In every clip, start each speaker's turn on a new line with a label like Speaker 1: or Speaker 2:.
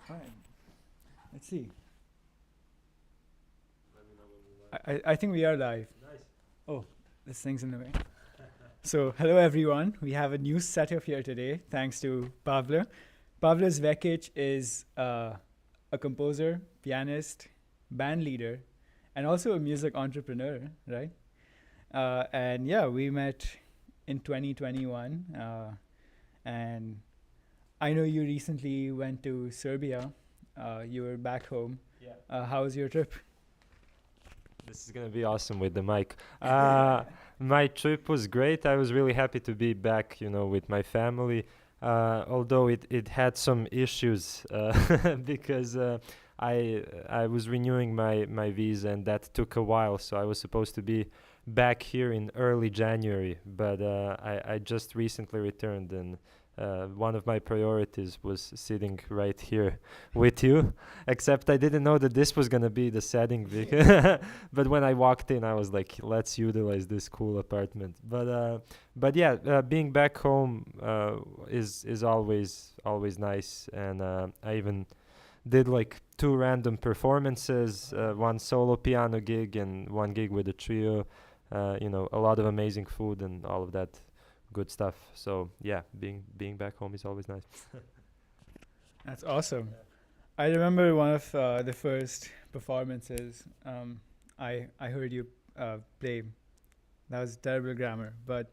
Speaker 1: Fine. Let's see. I think we are live. Oh, this thing's in the way. So, hello everyone. We have a new setup here today, thanks to Pavle. Pavle Zvekić is a composer, pianist, band leader, and also a music entrepreneur, right? And yeah, we met in 2021, and I know you recently went to Serbia. You were back home.
Speaker 2: Yeah.
Speaker 1: How was your trip?
Speaker 2: This is gonna be awesome with the mic. My trip was great. I was really happy to be back, with my family. Although it had some issues because I was renewing my visa and that took a while. So I was supposed to be back here in early January, but I just recently returned, and one of my priorities was sitting right here with you, except I didn't know that this was going to be the setting. But when I walked in, I was like, let's utilize this cool apartment. But yeah, being back home is always nice. And I even did like 2 random performances, one solo piano gig and one gig with a trio. A lot of amazing food and all of that good stuff. So yeah, being back home is always nice.
Speaker 1: That's awesome. I remember one of the first performances. I heard you play. That was terrible grammar, but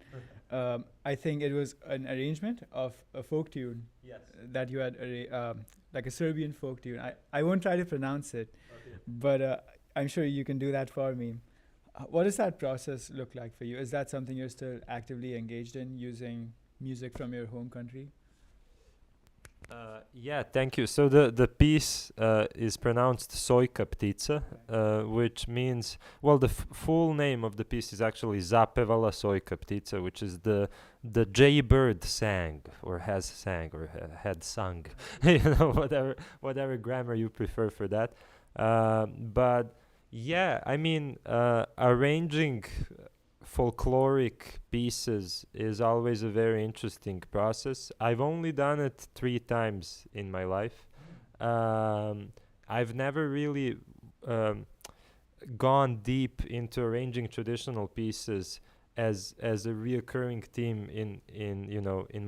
Speaker 1: I think it was an arrangement of a folk tune.
Speaker 2: Yes.
Speaker 1: That you had like a Serbian folk tune. I won't try to pronounce it,
Speaker 2: Okay.
Speaker 1: but I'm sure you can do that for me. What does that process look like for you? Is that something you're still actively engaged in, using music from your home country?
Speaker 2: Yeah, thank you. So the piece is pronounced Sojka ptica, which means, well, the full name of the piece is actually Zapevala Sojka ptica, which is the jaybird sang or has sang or had sung, whatever grammar you prefer for that. But yeah, I mean, arranging folkloric pieces is always a very interesting process. I've only done it 3 times in my life. I've never really gone deep into arranging traditional pieces as a reoccurring theme in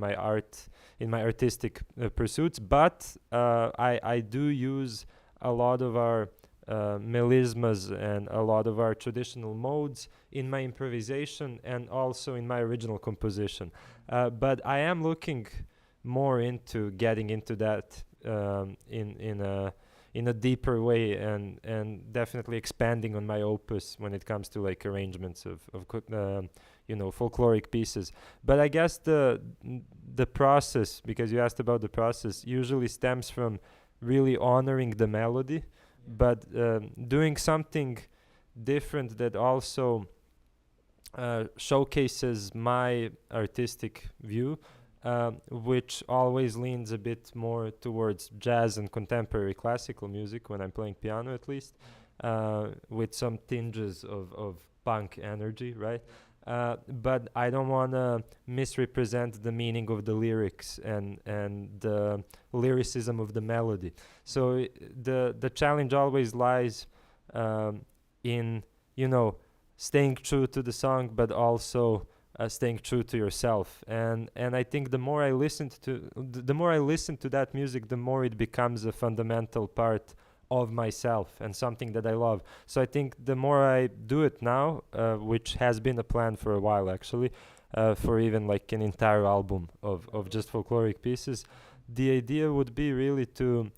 Speaker 2: my artistic pursuits. But I do use a lot of our melismas and a lot of our traditional modes in my improvisation and also in my original composition. But I am looking more into getting into that in a deeper way, and definitely expanding on my opus when it comes to like arrangements of folkloric pieces. But I guess the process, because you asked about the process, usually stems from really honoring the melody, but doing something different that also showcases my artistic view, which always leans a bit more towards jazz and contemporary classical music when I'm playing piano, at least, with some tinges of punk energy, right? But I don't want to misrepresent the meaning of the lyrics and the lyricism of the melody. So the challenge always lies in staying true to the song, but also staying true to yourself. And I think the more I listen to that music, the more it becomes a fundamental part of myself and something that I love. So I think the more I do it now, which has been a plan for a while actually, for even like an entire album of just folkloric pieces, the idea would be really to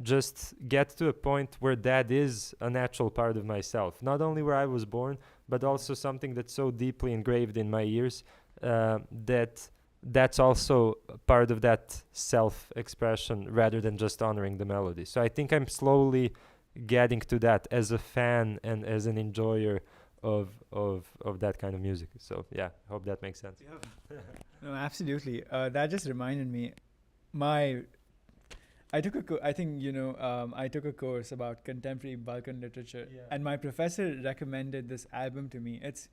Speaker 2: just get to a point where that is a natural part of myself. Not only where I was born, but also something that's so deeply engraved in my ears that's also part of that self-expression rather than just honoring the melody. So I think I'm slowly getting to that as a fan and as an enjoyer of that kind of music. So yeah, I hope that makes sense.
Speaker 1: Yeah. No, absolutely. That just reminded me. I took I took a course about contemporary Balkan literature, and my professor recommended this album to me. It's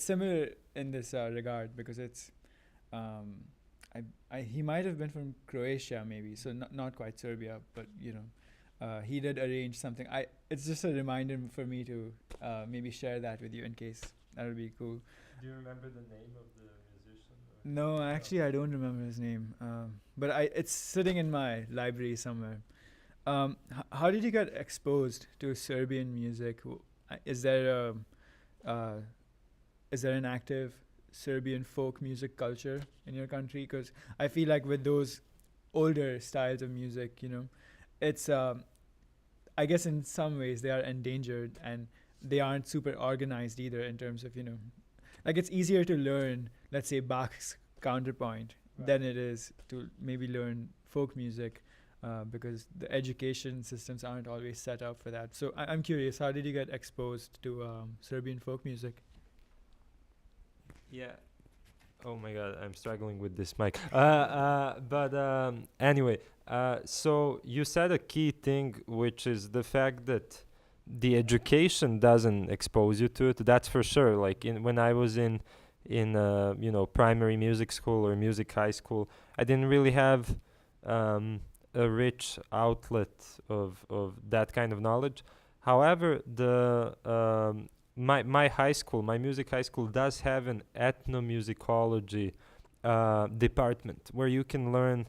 Speaker 1: similar in this regard because it's he might have been from Croatia maybe, so not quite Serbia, but he did arrange something. It's just a reminder for me to maybe share that with you in case that would be cool.
Speaker 2: Do you remember the name of the musician?
Speaker 1: No, actually, I don't remember his name. But it's sitting in my library somewhere. How did you get exposed to Serbian music? Is there an active Serbian folk music culture in your country? Because I feel like with those older styles of music, it's I guess in some ways they are endangered and they aren't super organized either in terms of like it's easier to learn, let's say, Bach's counterpoint than it is to maybe learn folk music because the education systems aren't always set up for that. So I'm curious, how did you get exposed to Serbian folk music?
Speaker 2: Yeah. Oh my God, I'm struggling with this mic. Anyway, so you said a key thing, which is the fact that the education doesn't expose you to it. That's for sure. Like when I was in primary music school or music high school, I didn't really have a rich outlet of that kind of knowledge. However, my high school, my music high school, does have an ethnomusicology department where you can learn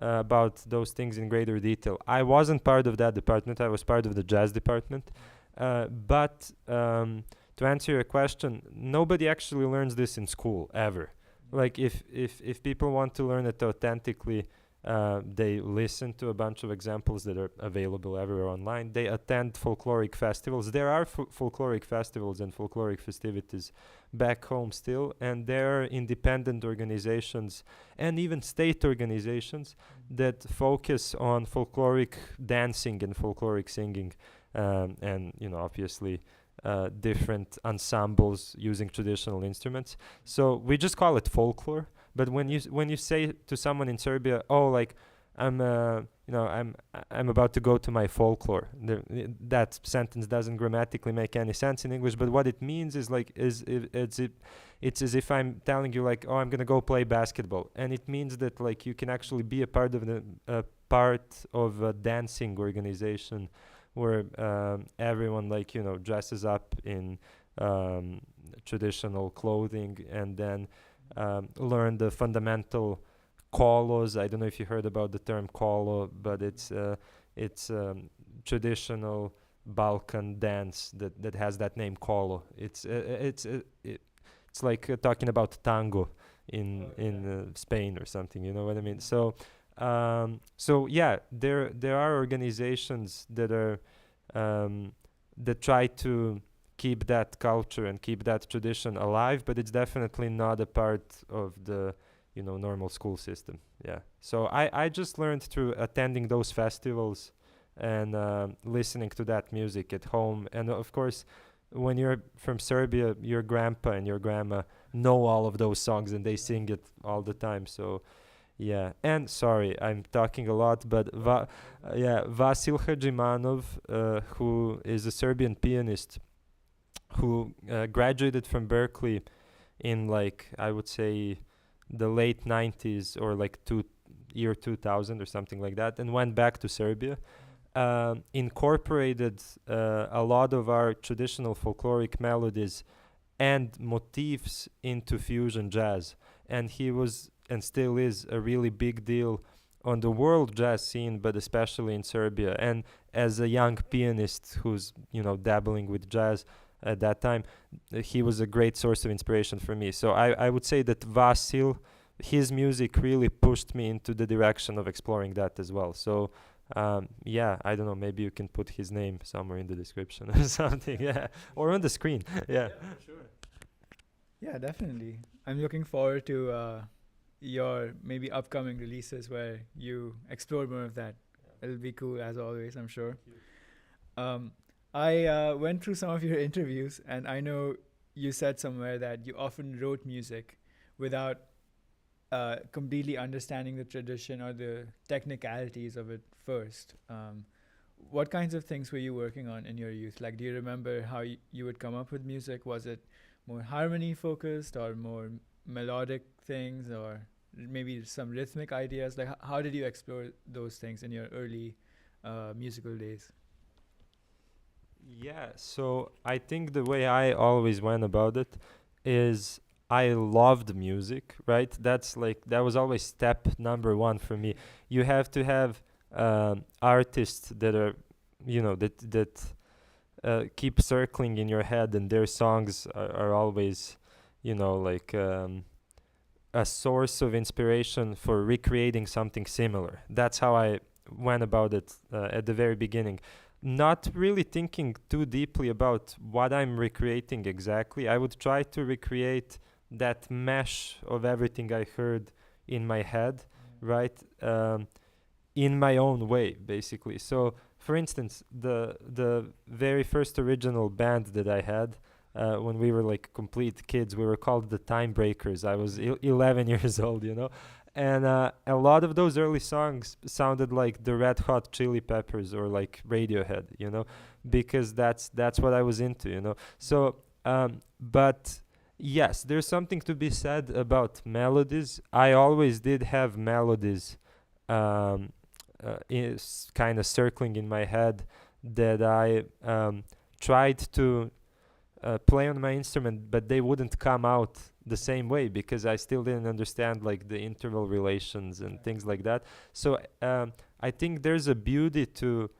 Speaker 2: about those things in greater detail. I wasn't part of that department. I was part of the jazz department. But to answer your question, nobody actually learns this in school ever. Like if people want to learn it authentically, they listen to a bunch of examples that are available everywhere online. They attend folkloric festivals. There are folkloric festivals and folkloric festivities back home still, and there are independent organizations and even state organizations that focus on folkloric dancing and folkloric singing, and obviously different ensembles using traditional instruments. So we just call it folklore. But when you say to someone in Serbia, oh, like I'm about to go to my folklore, that sentence doesn't grammatically make any sense in English. But what it means is like it's as if I'm telling you like, oh, I'm gonna go play basketball, and it means that like you can actually be a part of a dancing organization where everyone like dresses up in traditional clothing and then learn the fundamental kolos. I don't know if you heard about the term kolo, but it's traditional Balkan dance that has that name kolo. It's like talking about tango in Spain or something. You know what I mean? So yeah, there are organizations that are that try to keep that culture and keep that tradition alive, but it's definitely not a part of the normal school system. Yeah. So I just learned through attending those festivals and listening to that music at home. And of course, when you're from Serbia, your grandpa and your grandma know all of those songs and they sing it all the time. So yeah. And sorry, I'm talking a lot, but Vasil Hadžimanov, who is a Serbian pianist, who graduated from Berkeley in like I would say the late 90s or like year 2000 or something like that, and went back to Serbia, incorporated a lot of our traditional folkloric melodies and motifs into fusion jazz, and he was and still is a really big deal on the world jazz scene, but especially in Serbia. And as a young pianist who's dabbling with jazz at that time, he was a great source of inspiration for me. So I would say that Vasil, his music really pushed me into the direction of exploring that as well. So yeah, I don't know, maybe you can put his name somewhere in the description or something, yeah, or on the screen. Yeah,
Speaker 1: for sure. Yeah, definitely. I'm looking forward to your maybe upcoming releases where you explore more of that. It'll be cool as always, I'm sure. I went through some of your interviews, and I know you said somewhere that you often wrote music without completely understanding the tradition or the technicalities of it first. What kinds of things were you working on in your youth? Like, do you remember how you would come up with music? Was it more harmony focused or more melodic things or maybe some rhythmic ideas? Like, how did you explore those things in your early musical days?
Speaker 2: Yeah, so I think the way I always went about it is I loved music, right? That's like that was always step number one for me. You have to have artists that are, that keep circling in your head, and their songs are always, like a source of inspiration for recreating something similar. That's how I went about it at the very beginning. Not really thinking too deeply about what I'm recreating exactly. I would try to recreate that mesh of everything I heard in my head, right? In my own way, basically. So, for instance, the very first original band that I had when we were like complete kids, we were called the Time Breakers. I was 11 years old, and a lot of those early songs sounded like the Red Hot Chili Peppers or like Radiohead, because that's what I was into. So, but yes, there's something to be said about melodies. I always did have melodies is kind of circling in my head that I tried to play on my instrument, but they wouldn't come out the same way because I still didn't understand like the interval relations and things like that. So I think there's a beauty to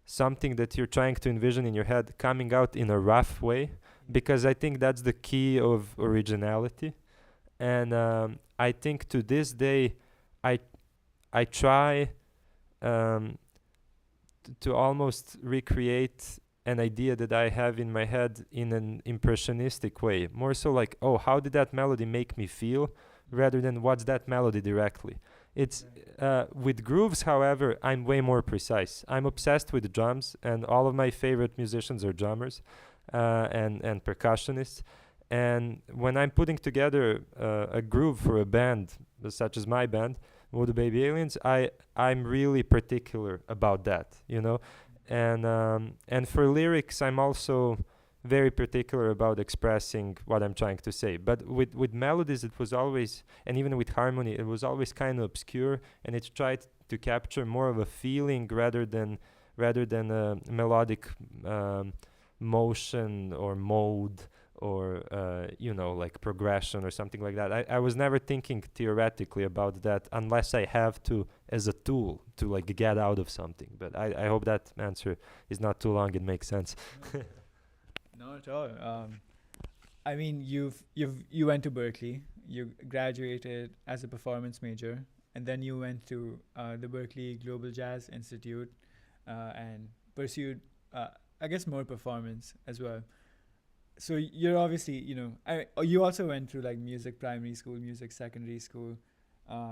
Speaker 2: something that you're trying to envision in your head coming out in a rough way, because I think that's the key of originality. And I think to this day, I try to almost recreate an idea that I have in my head in an impressionistic way. More so like, oh, how did that melody make me feel, rather than what's that melody directly. It's with grooves, however, I'm way more precise. I'm obsessed with drums, and all of my favorite musicians are drummers and percussionists. And when I'm putting together a groove for a band, such as my band, Voodoo Baby Aliens, I'm really particular about that, And for lyrics, I'm also very particular about expressing what I'm trying to say. But with melodies, it was always, and even with harmony, it was always kind of obscure, and it tried to capture more of a feeling rather than a melodic motion or mode or like progression or something like that. I was never thinking theoretically about that unless I have to as a tool to like get out of something. But I hope that answer is not too long. It makes sense.
Speaker 1: Not at all. I mean, you went to Berkeley. You graduated as a performance major, and then you went to the Berkeley Global Jazz Institute and pursued, I guess, more performance as well. So you're obviously, you also went through like music primary school, music secondary school.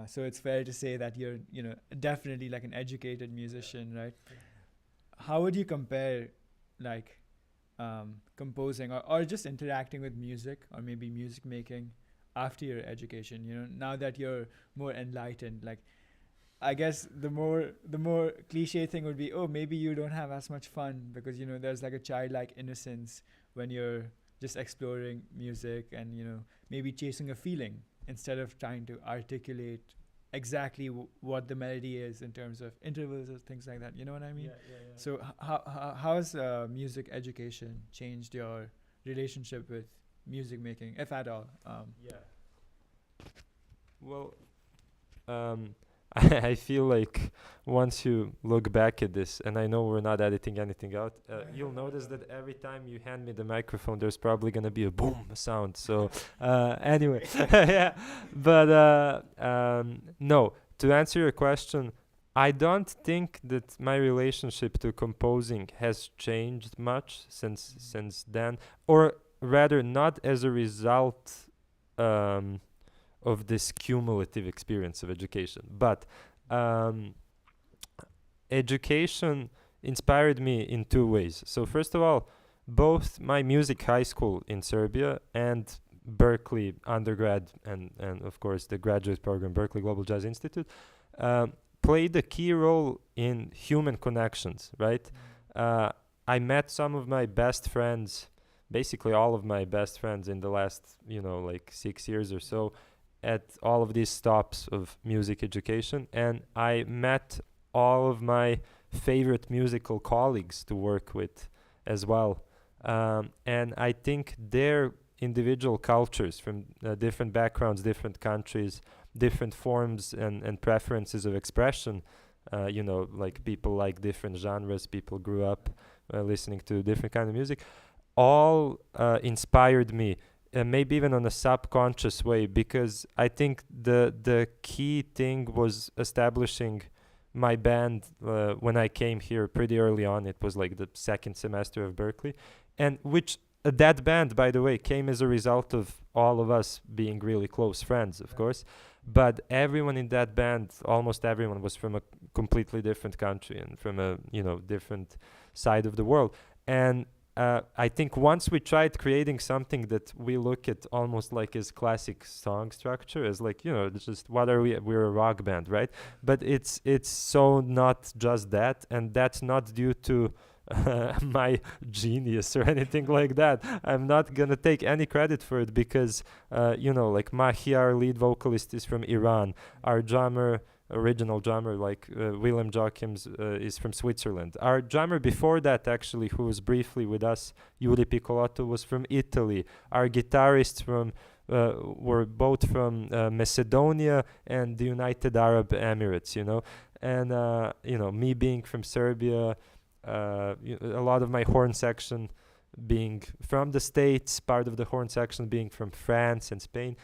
Speaker 1: So it's fair to say that you're, definitely like an educated musician, right? How would you compare like composing or just interacting with music, or maybe music making after your education, now that you're more enlightened? Like, I guess the more cliche thing would be, oh, maybe you don't have as much fun because, there's like a childlike innocence when you're just exploring music and, maybe chasing a feeling instead of trying to articulate exactly what the melody is in terms of intervals or things like that. You know what I mean? Yeah. So how has music education changed your relationship with music making, if at all?
Speaker 2: Well, I feel like once you look back at this, and I know we're not editing anything out, you'll notice that every time you hand me the microphone, there's probably going to be a boom sound. So anyway, yeah. But no, to answer your question, I don't think that my relationship to composing has changed much since then, or rather not as a result of this cumulative experience of education. But education inspired me in two ways. So first of all, both my music high school in Serbia and Berkeley undergrad and of course the graduate program, Berkeley Global Jazz Institute, played a key role in human connections, right? I met some of my best friends, basically all of my best friends in the last, like 6 years or so, at all of these stops of music education, and I met all of my favorite musical colleagues to work with as well. And I think their individual cultures from different backgrounds, different countries, different forms and preferences of expression, like people like different genres, people grew up listening to different kind of music, all inspired me, maybe even on a subconscious way, because I think the key thing was establishing my band when I came here pretty early on. It was like the second semester of Berkeley, and which that band, by the way, came as a result of all of us being really close friends, of course. But everyone in that band, almost everyone, was from a completely different country and from a different side of the world. And I think once we tried creating something that we look at almost like as classic song structure, as like, it's just what are we? We're a rock band, right? But it's so not just that, and that's not due to my genius or anything like that. I'm not gonna take any credit for it because like Mahi, our lead vocalist, is from Iran. Our original drummer, like Willem Joachims, is from Switzerland. Our drummer before that, actually, who was briefly with us, Yuri Piccolotto, was from Italy. Our guitarists were both from Macedonia and the United Arab Emirates, and me being from Serbia, a lot of my horn section being from the States, part of the horn section being from France and Spain.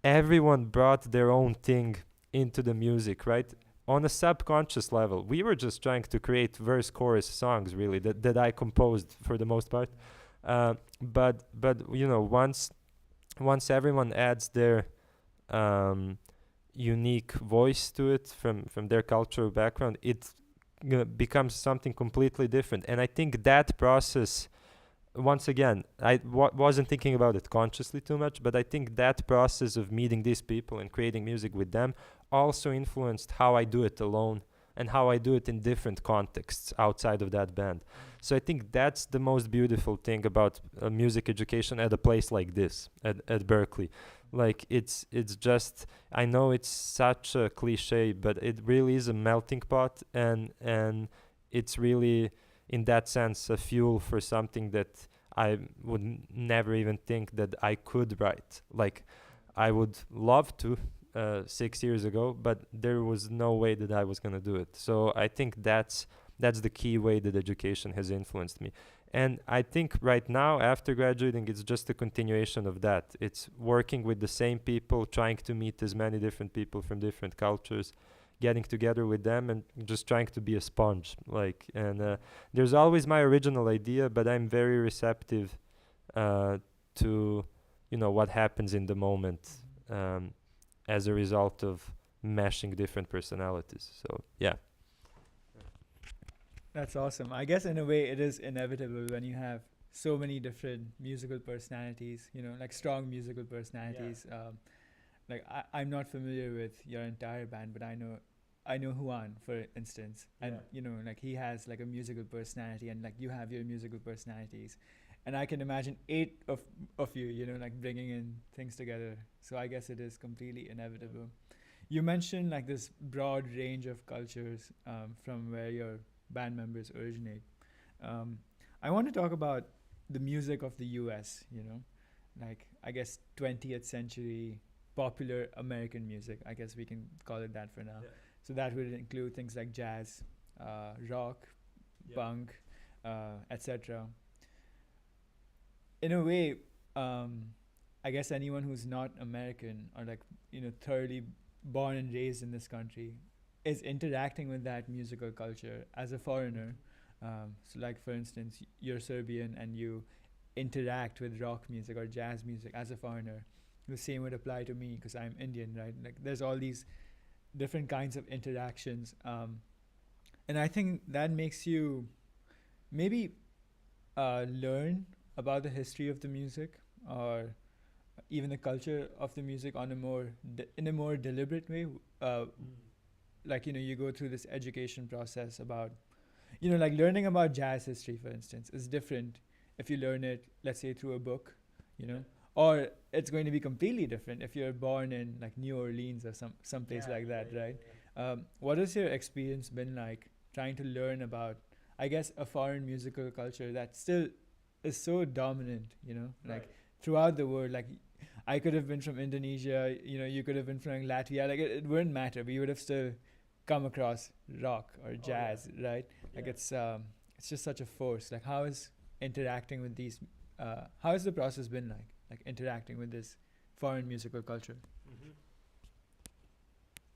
Speaker 2: Everyone brought their own thing into the music, right? On a subconscious level, we were just trying to create verse chorus songs, really, that I composed for the most part. But once everyone adds their unique voice to it from their cultural background, it becomes something completely different. And I think that process, once again, I wasn't thinking about it consciously too much, but I think that process of meeting these people and creating music with them also influenced how I do it alone and how I do it in different contexts outside of that band. So I think that's the most beautiful thing about music education at a place like this, at Berkeley. Like it's just, I know it's such a cliche, but it really is a melting pot, and it's really, in that sense, a fuel for something that I would never even think that I could write. Like, I would love to 6 years ago, but there was no way that I was going to do it. So I think that's the key way that education has influenced me. And I think right now, after graduating, it's just a continuation of that. It's working with the same people, trying to meet as many different people from different cultures, getting together with them and just trying to be a sponge. There's always my original idea, but I'm very receptive to what happens in the moment as a result of meshing different personalities. So yeah.
Speaker 1: That's awesome. I guess in a way it is inevitable when you have so many different musical personalities, like strong musical personalities. Yeah. I'm not familiar with your entire band, but I know Juan, for instance, and he has like a musical personality, and like you have your musical personalities, and I can imagine 8 of you, bringing in things together. So I guess it is completely inevitable. You mentioned like this broad range of cultures from where your band members originate. I want to talk about the music of the US, I guess 20th century popular American music. I guess we can call it that for now. Yeah. So that would include things like jazz, rock, punk, etc. In a way, I guess anyone who's not American or thoroughly born and raised in this country is interacting with that musical culture as a foreigner. So like, for instance, you're Serbian and you interact with rock music or jazz music as a foreigner. The same would apply to me because I'm Indian, right? Like, there's all these different kinds of interactions. And I think that makes you maybe learn about the history of the music or even the culture of the music on a more in a more deliberate way. You go through this education process about, like learning about jazz history, for instance, is different if you learn it, let's say, through a book, or it's going to be completely different if you're born in like New Orleans or some place like that, right? What has your experience been like trying to learn about, I guess, a foreign musical culture that still is so dominant, like throughout the world? Like, I could have been from Indonesia, you could have been from Latvia. Like, it wouldn't matter. We would have still come across rock or jazz, right? Like, it's just such a force. Like, how is interacting with these? How has the process been like interacting with this foreign musical culture?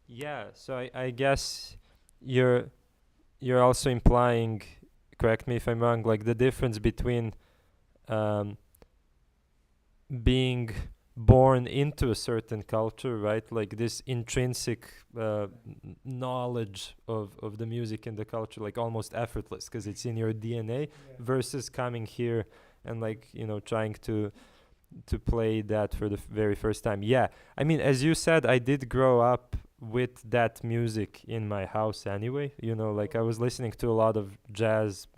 Speaker 2: Yeah, so I guess you're also implying, correct me if I'm wrong, like the difference between being born into a certain culture, right? Like this intrinsic knowledge of the music and the culture, like almost effortless because it's in your DNA, versus coming here and like, trying to play that for the very first time. Yeah, I mean, as you said, I did grow up with that music in my house anyway. Like I was listening to a lot of jazz,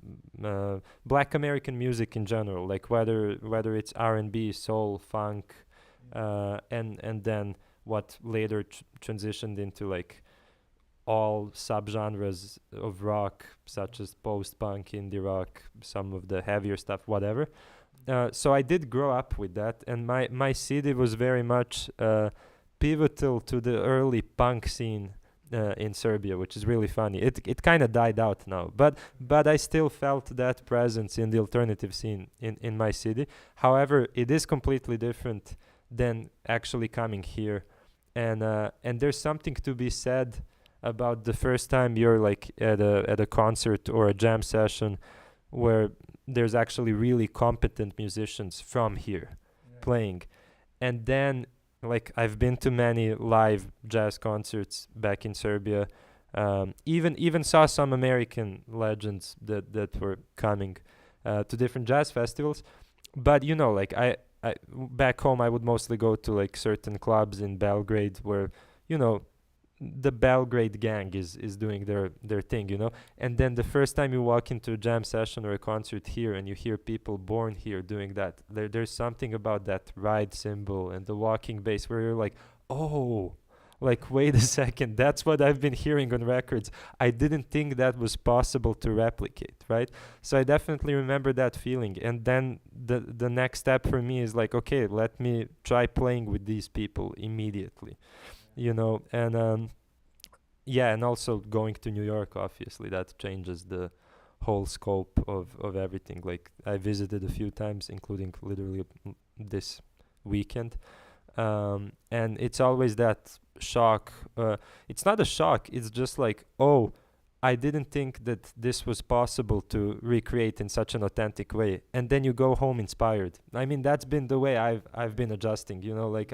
Speaker 2: Black American music in general, like whether it's R&B, soul, funk, and then what later transitioned into like all subgenres of rock, such as post-punk, indie rock, some of the heavier stuff, whatever. So I did grow up with that, and my city was very much pivotal to the early punk scene in Serbia, which is really funny. It kind of died out now, but I still felt that presence in the alternative scene in my city. However, it is completely different than actually coming here, and there's something to be said about the first time you're like at a concert or a jam session where there's actually really competent musicians from here playing. And then like I've been to many live jazz concerts back in Serbia, even saw some American legends that were coming to different jazz festivals. But like I back home I would mostly go to like certain clubs in Belgrade where the Belgrade gang is doing their thing, and then the first time you walk into a jam session or a concert here and you hear people born here doing that, there's something about that ride cymbal and the walking bass where you're like, oh, like wait a second, that's what I've been hearing on records. I didn't think that was possible to replicate, right? So I definitely remember that feeling. And then the next step for me is like, okay, let me try playing with these people immediately. And and also going to New York, obviously that changes the whole scope of everything. Like I visited a few times, including literally this weekend, and it's always that shock. It's not a shock, it's just like, oh, I didn't think that this was possible to recreate in such an authentic way. And then you go home inspired. I mean, that's been the way I've been adjusting, like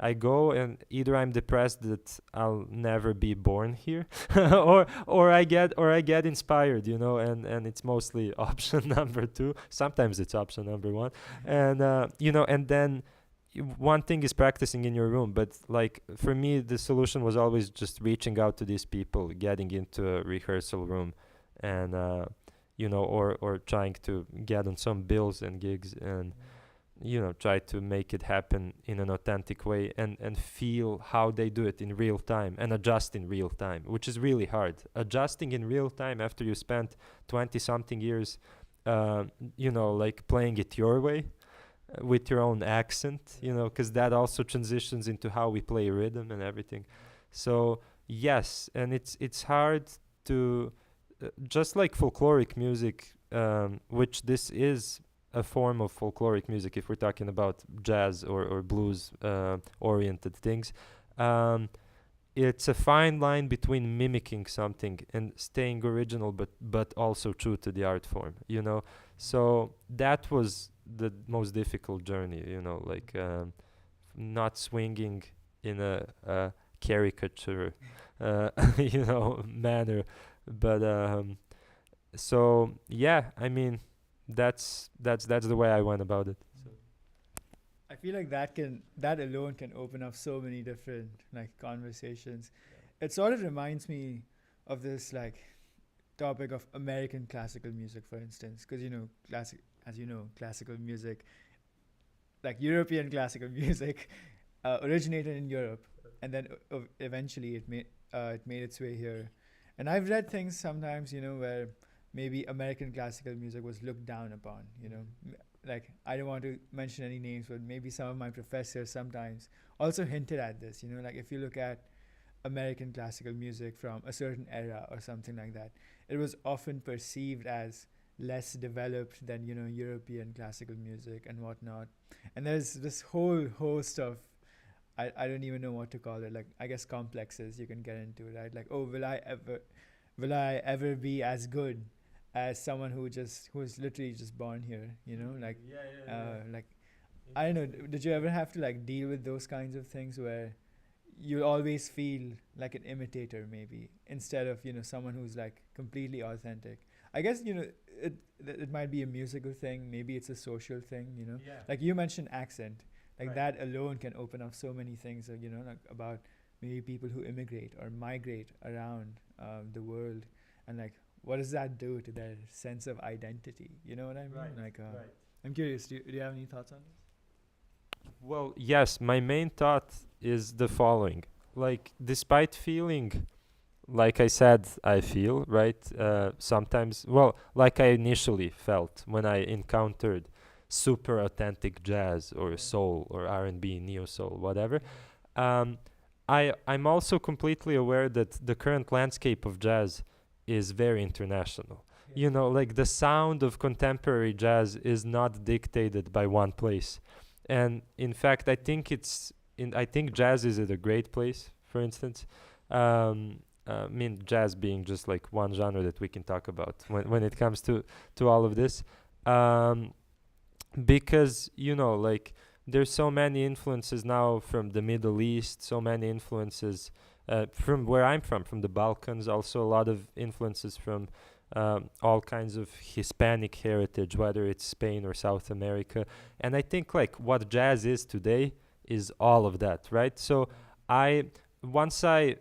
Speaker 2: I go and either I'm depressed that I'll never be born here, or I get inspired, and it's mostly option number 2. Sometimes it's option number 1, and and then one thing is practicing in your room, but like for me the solution was always just reaching out to these people, getting into a rehearsal room, and or trying to get on some bills and gigs and try to make it happen in an authentic way and feel how they do it in real time and adjust in real time, which is really hard. Adjusting in real time after you spent 20 something years, like playing it your way with your own accent, because that also transitions into how we play rhythm and everything. So yes, and it's hard to, just like folkloric music, which this is a form of folkloric music if we're talking about jazz or blues oriented things. It's a fine line between mimicking something and staying original but also true to the art form, so that was the most difficult journey, like not swinging in a caricature manner, but so yeah, I mean, that's the way I went about it. So.
Speaker 1: I feel like that alone can open up so many different like conversations. It sort of reminds me of this like topic of American classical music, for instance, because classical music like European classical music originated in Europe, and then eventually it made its way here. And I've read things sometimes, where maybe American classical music was looked down upon. Like I don't want to mention any names, but maybe some of my professors sometimes also hinted at this. Like if you look at American classical music from a certain era or something like that, it was often perceived as less developed than European classical music and whatnot. And there's this whole host of I don't even know what to call it, like I guess complexes you can get into, right? Like, oh, will I ever be as good as someone who's literally just born here, like like I don't know, did you ever have to like deal with those kinds of things where you'll always feel like an imitator maybe instead of someone who's like completely authentic? I guess it might be a musical thing, maybe it's a social thing, like you mentioned accent, like that alone can open up so many things, like about maybe people who immigrate or migrate around the world, and like what does that do to their sense of identity? You know what I mean? Like I'm curious, do you have any thoughts on this?
Speaker 2: Well, yes, my main thought is the following. Like, despite feeling, like I said, I feel, right? Sometimes, well, like I initially felt when I encountered super authentic jazz or soul or R&B, neo soul, whatever. I'm also completely aware that the current landscape of jazz is very international. Like the sound of contemporary jazz is not dictated by one place. And in fact, I think jazz is at a great place, for instance. I mean, jazz being just like one genre that we can talk about when it comes to all of this. Because, like there's so many influences now from the Middle East, so many influences from where I'm from the Balkans, also a lot of influences from all kinds of Hispanic heritage, whether it's Spain or South America. And I think like what jazz is today is all of that, right? So once I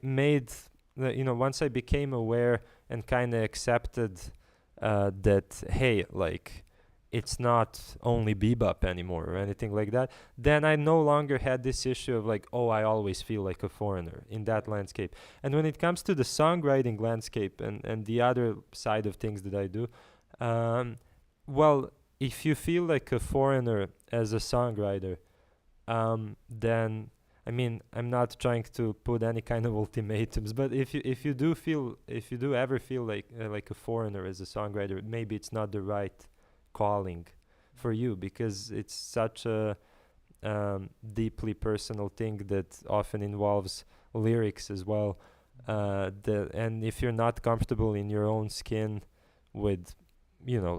Speaker 2: became aware and kind of accepted that, hey, like it's not only bebop anymore or anything like that, then I no longer had this issue of like, oh, I always feel like a foreigner in that landscape. And when it comes to the songwriting landscape and the other side of things that I do, well, if you feel like a foreigner as a songwriter, then I mean, I'm not trying to put any kind of ultimatums, but if you do ever feel like a foreigner as a songwriter, maybe it's not the right calling for you, because it's such a deeply personal thing that often involves lyrics as well. And if you're not comfortable in your own skin with,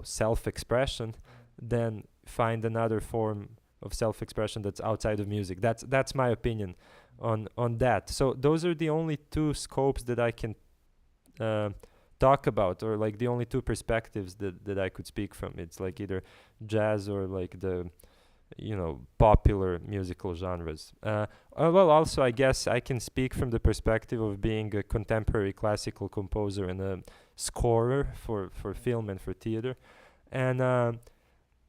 Speaker 2: self-expression, then find another form of self-expression that's outside of music. That's my opinion on that. So those are the only two scopes that I can talk about, or like the only two perspectives that I could speak from. It's like either jazz or like the popular musical genres. Well, also I guess I can speak from the perspective of being a contemporary classical composer and a scorer for film and for theater. And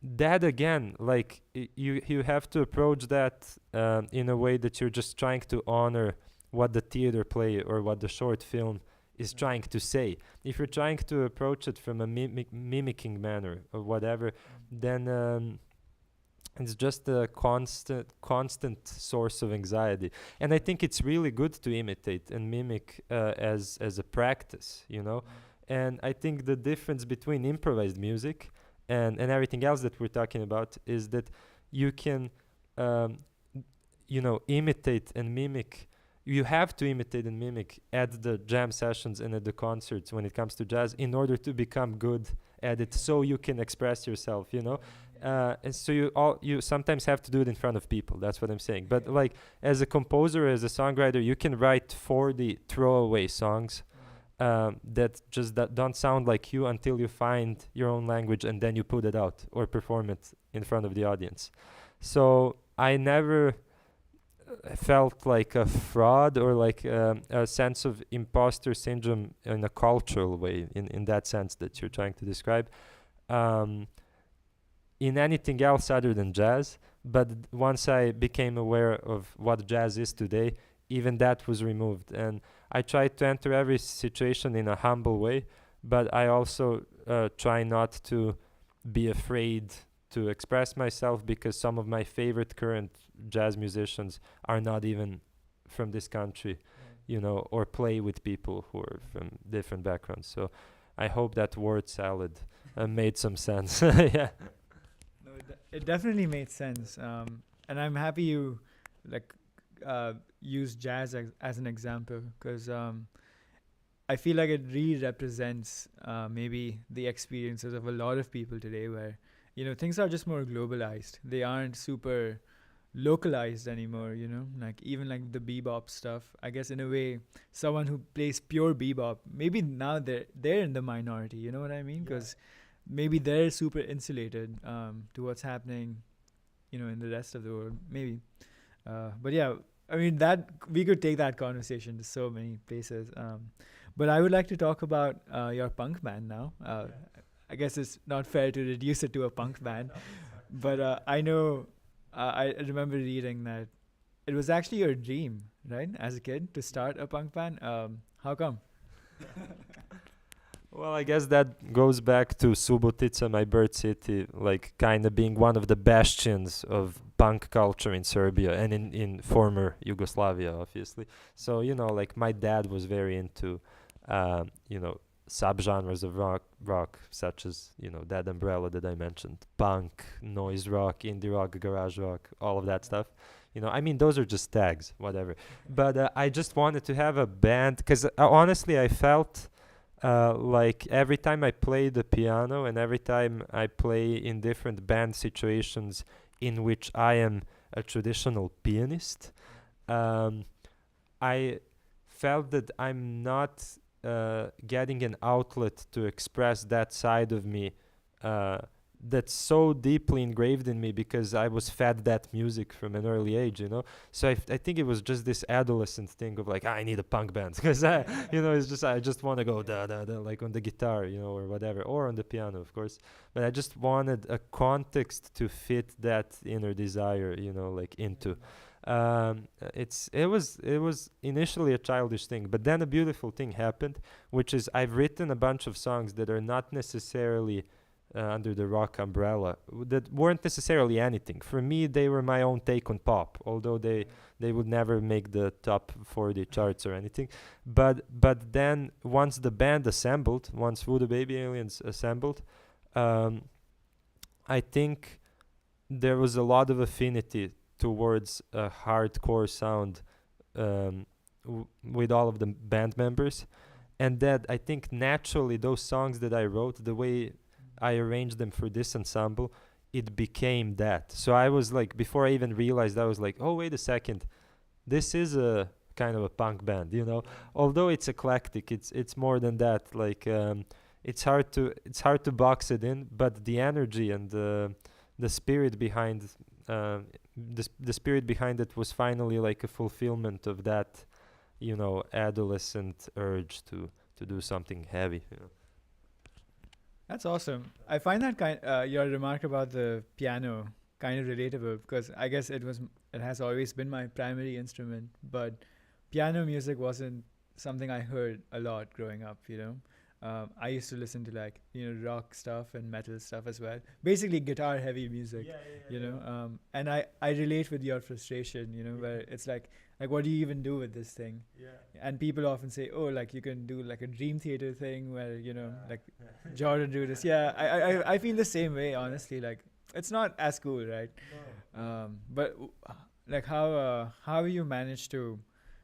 Speaker 2: that again, like you have to approach that in a way that you're just trying to honor what the theater play or what the short film is trying to say. If you're trying to approach it from a mimicking manner or whatever, then it's just a constant source of anxiety. And I think it's really good to imitate and mimic as a practice, And I think the difference between improvised music and everything else that we're talking about is that you can, imitate and mimic. You have to imitate and mimic at the jam sessions and at the concerts when it comes to jazz in order to become good at it, so you can express yourself, and so you sometimes have to do it in front of people. That's what I'm saying. But like as a composer, as a songwriter, you can write 40 throwaway songs that just don't sound like you until you find your own language, and then you put it out or perform it in front of the audience. So I never felt like a fraud or like a sense of imposter syndrome in a cultural way, in that sense that you're trying to describe. in anything else other than jazz. But once I became aware of what jazz is today, even that was removed. And I try to enter every situation in a humble way, but I also try not to be afraid to express myself, because some of my favorite current jazz musicians are not even from this country, or play with people who are from different backgrounds. So I hope that word salad made some sense. Yeah.
Speaker 1: No, it definitely made sense. And I'm happy you like use jazz as an example, because I feel like it really represents maybe the experiences of a lot of people today, where things are just more globalized. They aren't super localized anymore. Like even like the bebop stuff. I guess in a way, someone who plays pure bebop, maybe now they're in the minority. You know what I mean? Because maybe they're super insulated to what's happening, in the rest of the world. Maybe, but yeah, I mean that we could take that conversation to so many places. But I would like to talk about your punk band now. I guess it's not fair to reduce it to a punk band, but I know I remember reading that it was actually your dream, right, as a kid, to start a punk band. How come?
Speaker 2: Well, I guess that goes back to Subotica, my birth city, like kind of being one of the bastions of punk culture in Serbia and in former Yugoslavia, obviously. So, like my dad was very into, subgenres of rock, such as, that umbrella that I mentioned, punk, noise rock, indie rock, garage rock, all of that stuff. I mean, those are just tags, whatever. But I just wanted to have a band, because honestly, I felt like every time I play the piano and every time I play in different band situations in which I am a traditional pianist, I felt that I'm not getting an outlet to express that side of me that's so deeply engraved in me, because I was fed that music from an early age, So I think it was just this adolescent thing of like, I need a punk band, because it's just I just want to go da da da, like on the guitar, or whatever, or on the piano, of course. But I just wanted a context to fit that inner desire, like into. It was initially a childish thing, but then a beautiful thing happened, which is I've written a bunch of songs that are not necessarily under the rock umbrella, that weren't necessarily anything. For me, they were my own take on pop, although they would never make the top 40 charts or anything. But then once the band assembled, once Voodoo Baby Aliens assembled, I think there was a lot of affinity towards a hardcore sound with all of the band members, and that I think naturally those songs that I wrote, the way I arranged them for this ensemble, it became that. So I was like, before I even realized, I was like, oh, wait a second, this is a kind of a punk band, although it's eclectic, it's more than that. Like it's hard to box it in, but the energy and the spirit behind the spirit behind it was finally like a fulfillment of that, adolescent urge to do something heavy.
Speaker 1: That's awesome. I find that your remark about the piano kind of relatable, because I guess it has always been my primary instrument, but piano music wasn't something I heard a lot growing up. I used to listen to like rock stuff and metal stuff as well. Basically guitar heavy music. And I relate with your frustration. Where it's like what do you even do with this thing? And people often say, oh, like you can do like a Dream Theater thing where like Jordan do this. I feel the same way, honestly. Like it's not as cool, right? But like how you manage to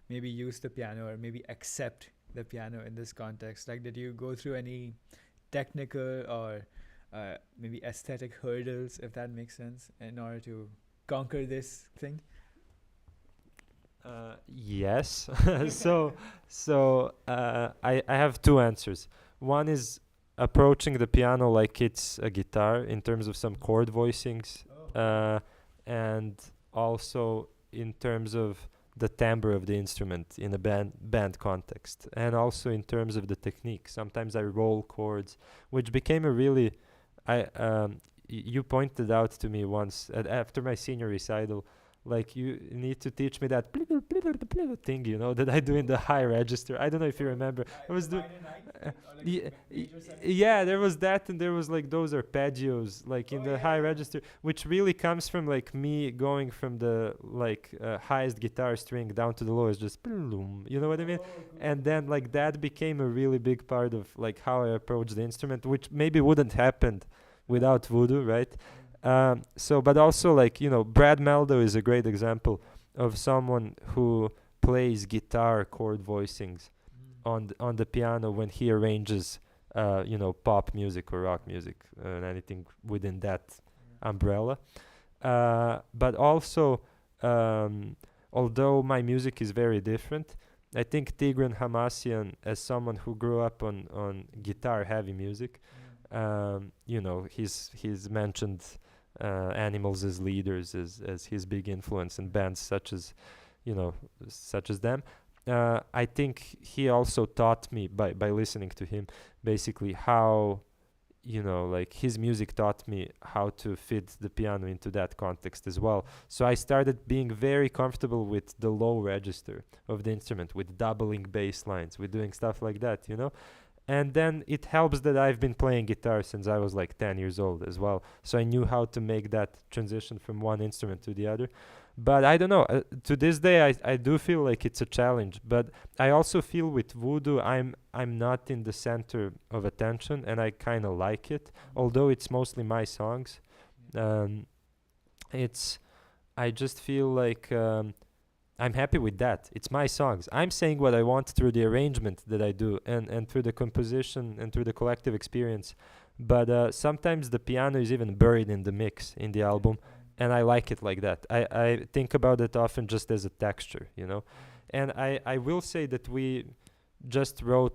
Speaker 1: maybe use the piano or maybe accept the piano in this context? Like, did you go through any technical or maybe aesthetic hurdles, if that makes sense, in order to conquer this thing?
Speaker 2: Yes. I have two answers. One is approaching the piano like it's a guitar in terms of some chord voicings, and also in terms of the timbre of the instrument in a band context, and also in terms of the technique. Sometimes I roll chords, which became a really you pointed out to me once after my senior recital, like you need to teach me that thing, that I do in the high register. I don't know if you remember. I was doing. Yeah, there was that, and there was like those arpeggios, like in the high register, which really comes from like me going from the highest guitar string down to the lowest, just you know what I mean? And then like that became a really big part of like how I approach the instrument, which maybe wouldn't happen without voodoo, right? But also like Brad Meldo is a great example of someone who plays guitar chord voicings on the piano when he arranges pop music or rock music and anything within that umbrella. But also, although my music is very different, I think Tigran Hamasyan, as someone who grew up on guitar heavy music, he's mentioned Animals as leaders as his big influence in bands such as them. I think he also taught me by listening to him basically how his music taught me how to fit the piano into that context as well. So I started being very comfortable with the low register of the instrument, with doubling bass lines, with doing stuff like that, And then it helps that I've been playing guitar since I was like 10 years old as well. So I knew how to make that transition from one instrument to the other. But I don't know, to this day I do feel like it's a challenge. But I also feel with voodoo I'm not in the center of attention, and I kind of like it. Although it's mostly my songs. I just feel like I'm happy with that. It's my songs. I'm saying what I want through the arrangement that I do and through the composition and through the collective experience. But sometimes the piano is even buried in the mix in the album, and I like it like that. I think about it often just as a texture, And I will say that I just wrote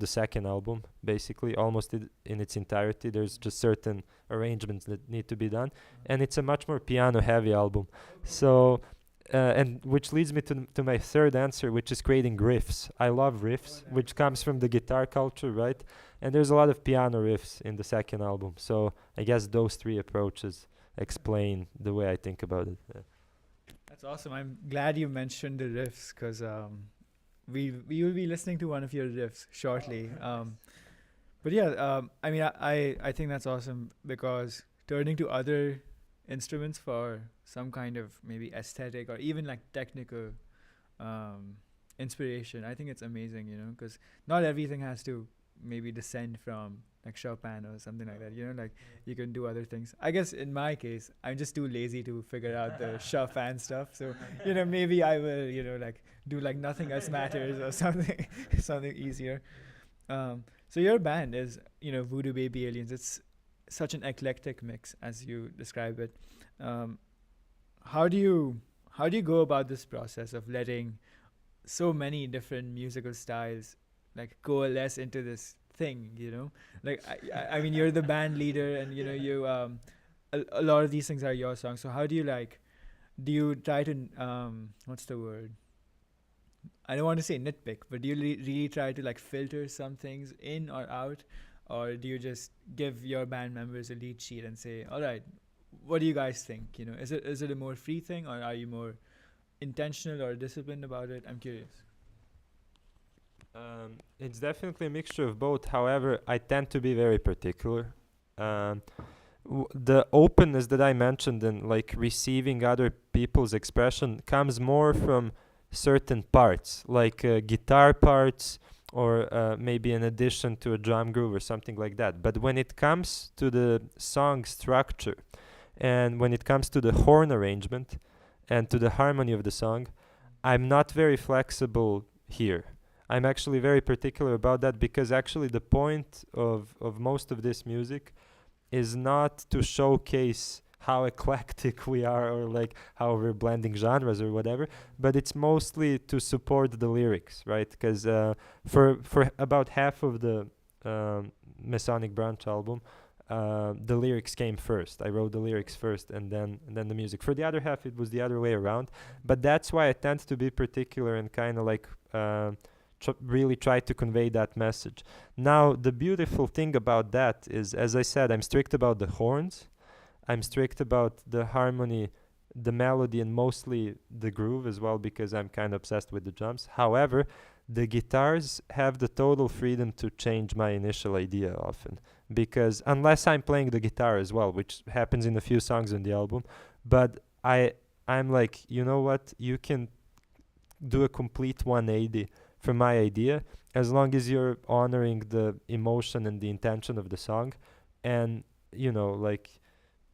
Speaker 2: the second album, basically, almost in its entirety. There's just certain arrangements that need to be done, and it's a much more piano-heavy album. So... and which leads me to my third answer, which is creating riffs. I love riffs, which comes from the guitar culture, right? And there's a lot of piano riffs in the second album. So I guess those three approaches explain the way I think about it. Yeah.
Speaker 1: That's awesome. I'm glad you mentioned the riffs, because we will be listening to one of your riffs shortly. But yeah, I think that's awesome, because turning to other instruments for some kind of maybe aesthetic or even like technical inspiration, I think it's amazing, because not everything has to maybe descend from like Chopin or something like that, you can do other things. I guess in my case, I'm just too lazy to figure out the Chopin stuff, so maybe I will do like Nothing Else Matters or something easier. So your band is Voodoo Baby Aliens. It's such an eclectic mix, as you describe it. How do you go about this process of letting so many different musical styles like coalesce into this thing? I mean, you're the band leader, and you a lot of these things are your songs. So how do you try to what's the word? I don't want to say nitpick, but do you really try to like filter some things in or out? Or do you just give your band members a lead sheet and say, all right, what do you guys think? Is it a more free thing, or are you more intentional or disciplined about it? I'm curious.
Speaker 2: It's definitely a mixture of both. However, I tend to be very particular. The openness that I mentioned and like receiving other people's expression comes more from certain parts, like guitar parts, or maybe an addition to a drum groove or something like that. But when it comes to the song structure, and when it comes to the horn arrangement and to the harmony of the song, I'm not very flexible here. I'm actually very particular about that, because actually the point of most of this music is not to showcase how eclectic we are, or like how we're blending genres or whatever, but it's mostly to support the lyrics, right? Because for about half of the Masonic Branch album, the lyrics came first. I wrote the lyrics first, and then the music. For the other half, it was the other way around. But that's why I tend to be particular and kind of like really try to convey that message. Now, the beautiful thing about that is, as I said, I'm strict about the horns. I'm strict about the harmony, the melody, and mostly the groove as well, because I'm kind of obsessed with the drums. However, the guitars have the total freedom to change my initial idea often, because unless I'm playing the guitar as well, which happens in a few songs on the album, but I'm like, you know what, you can do a complete 180 from my idea, as long as you're honoring the emotion and the intention of the song. And like,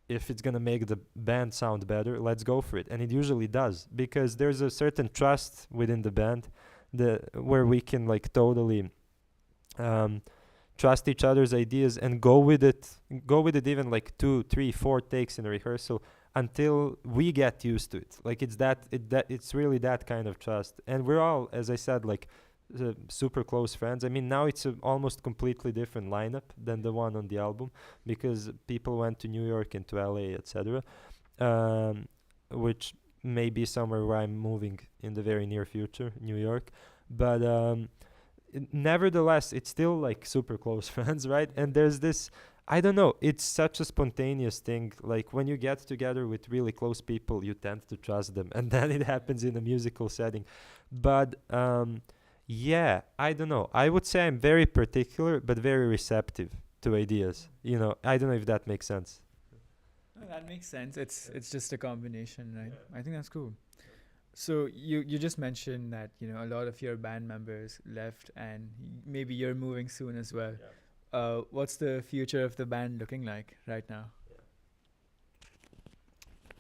Speaker 2: if it's gonna make the band sound better, let's go for it. And it usually does, because there's a certain trust within the band where we can like totally trust each other's ideas and go with it even like 2, 3, 4 takes in a rehearsal until we get used to it. Like, it's really that kind of trust. And we're all, as I said, like super close friends. I mean, now it's a almost completely different lineup than the one on the album, because people went to New York and to LA, etc., which may be somewhere where I'm moving in the very near future, New York. But nevertheless, it's still like super close friends, right? And there's this, I don't know, it's such a spontaneous thing. Like, when you get together with really close people, you tend to trust them, and then it happens in a musical setting. But yeah, I don't know. I would say I'm very particular, but very receptive to ideas. I don't know if that makes sense.
Speaker 1: No, that makes sense. It's just a combination, right? Yeah. I think that's cool. So you just mentioned that a lot of your band members left, and maybe you're moving soon as well. Yeah. What's the future of the band looking like right now?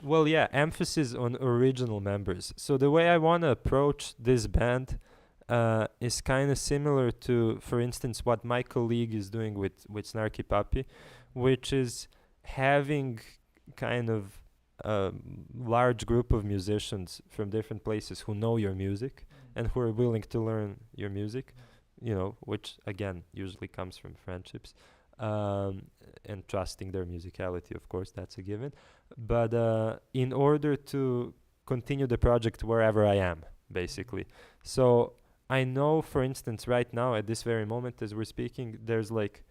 Speaker 2: Well, yeah, emphasis on original members. So the way I want to approach this band is kind of similar to, for instance, what my colleague is doing with Snarky Puppy, which is having kind of a large group of musicians from different places who know your music and who are willing to learn your music, which again usually comes from friendships, and trusting their musicality, of course, that's a given. But in order to continue the project wherever I am, basically. So I know, for instance, right now at this very moment as we're speaking, there's like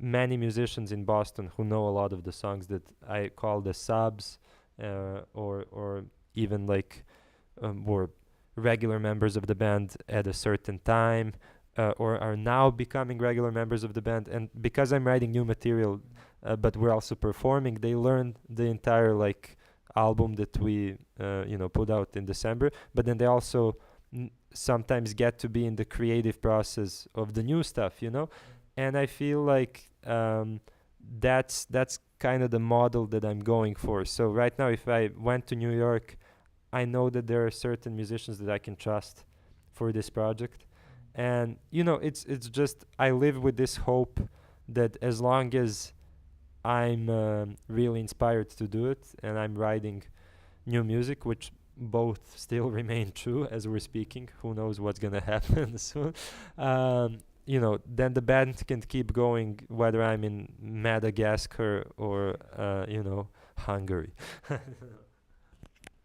Speaker 2: many musicians in Boston who know a lot of the songs that I call the subs, or even like were regular members of the band at a certain time, or are now becoming regular members of the band. And because I'm writing new material, but we're also performing, they learned the entire like album that we put out in December. But then they also sometimes get to be in the creative process of the new stuff, and I feel like that's kind of the model that I'm going for. So right now, if I went to New York, I know that there are certain musicians that I can trust for this project, and it's just, I live with this hope that as long as I'm really inspired to do it and I'm writing new music, which both still remain true as we're speaking. Who knows what's gonna happen soon? Then the band can keep going, whether I'm in Madagascar or Hungary.